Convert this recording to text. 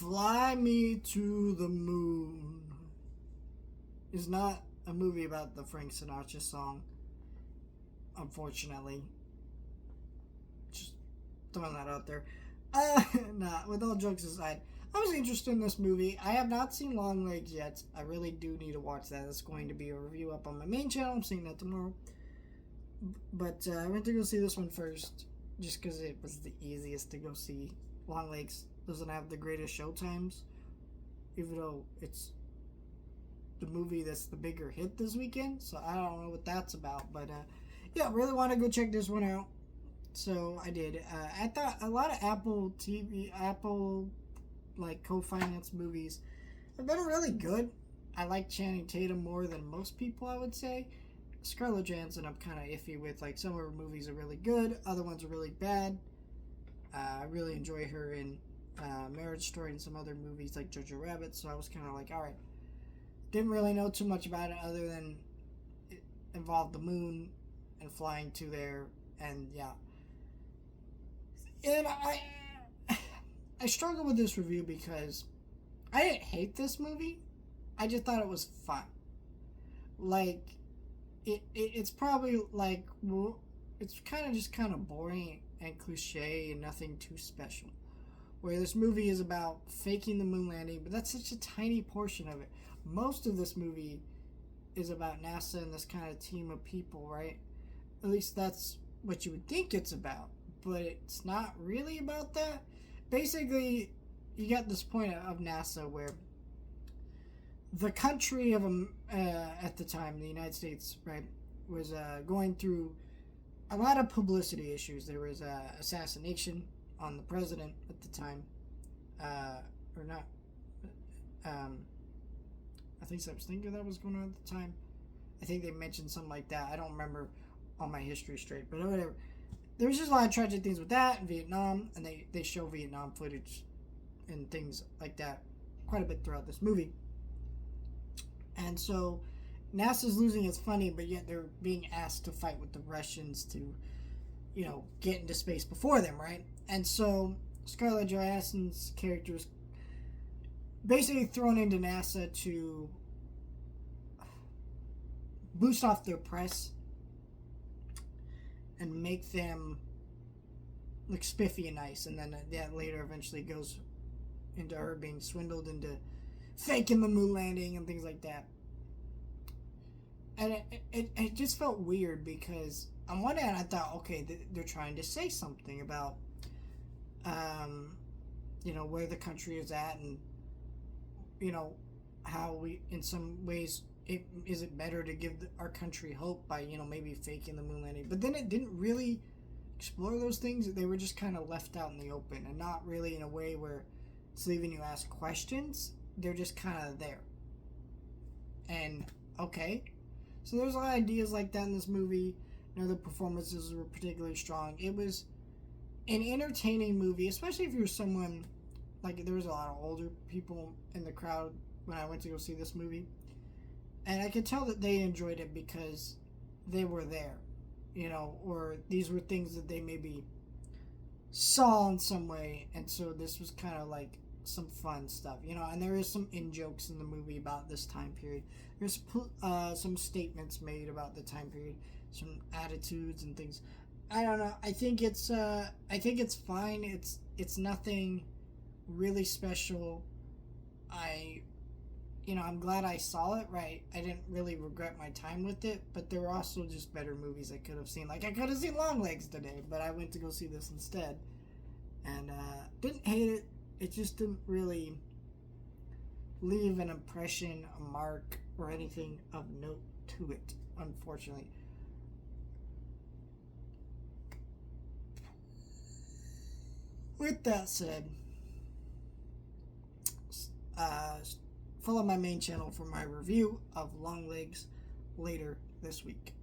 Fly Me to the Moon is not a movie about the Frank Sinatra song, unfortunately. Just throwing that out there. Nah, with all jokes aside, I was interested in this movie. I have not seen Long Legs yet. I really do need to watch that. It's going to be a review up on my main channel. I'm seeing that tomorrow. But I went to go see this one first, just because it was the easiest to go see. Long Legs doesn't have the greatest show times, even though it's the movie that's the bigger hit this weekend. So I don't know what that's about. But yeah, really want to go check this one out. So I did. I thought a lot of Apple like co-finance movies have been really good. I like Channing Tatum more than most people, I would say. Scarlett Johansson I'm kind of iffy with. Like, some of her movies are really good, other ones are really bad. I really enjoy her in Marriage Story and some other movies like Jojo Rabbit, so I was kind of like, alright. Didn't really know too much about it other than it involved the moon and flying to there, and yeah. And I struggle with this review because I didn't hate this movie. I just thought it was fun. Like, it's probably like, well, it's kind of boring and cliche and nothing too special. Where this movie is about faking the moon landing, but that's such a tiny portion of it. Most of this movie is about NASA and this kind of team of people, right? At least that's what you would think it's about, but it's not really about that. Basically, you got this point of NASA where the country of at the time, the United States, right, was going through a lot of publicity issues. There was assassination on the president at the time, or not. I think that was going on at the time. I think they mentioned something like that. I don't remember all my history straight, but whatever. There was just a lot of tragic things with that in Vietnam, and they show Vietnam footage and things like that quite a bit throughout this movie. And so NASA's losing its funding, but yet they're being asked to fight with the Russians to, get into space before them, right? And so Scarlett Johansson's character is basically thrown into NASA to boost off their press and make them look spiffy and nice. And then that later eventually goes into her being swindled into faking the moon landing and things like that. And it just felt weird because on one hand I thought, okay, they're trying to say something about, where the country is at and, how we, in some ways, is it better to give our country hope by, maybe faking the moon landing. But then it didn't really explore those things. They were just kind of left out in the open and not really in a way where it's leaving you ask questions. They're just kind of there. And, okay. So there's a lot of ideas like that in this movie. The performances were particularly strong. It was an entertaining movie, especially if you're someone, like, there was a lot of older people in the crowd when I went to go see this movie. And I could tell that they enjoyed it because they were there, or these were things that they maybe saw in some way. And so this was kind of like some fun stuff, and there is some in-jokes in the movie about this time period. There's some statements made about the time period, some attitudes and things. I don't know. I think it's fine. It's nothing really special. I'm glad I saw it, right? I didn't really regret my time with it, but there were also just better movies I could have seen. Like, I could have seen Long Legs today, but I went to go see this instead. And didn't hate it. It just didn't really leave an impression, a mark, or anything of note to it, unfortunately. With that said, follow my main channel for my review of Long Legs later this week.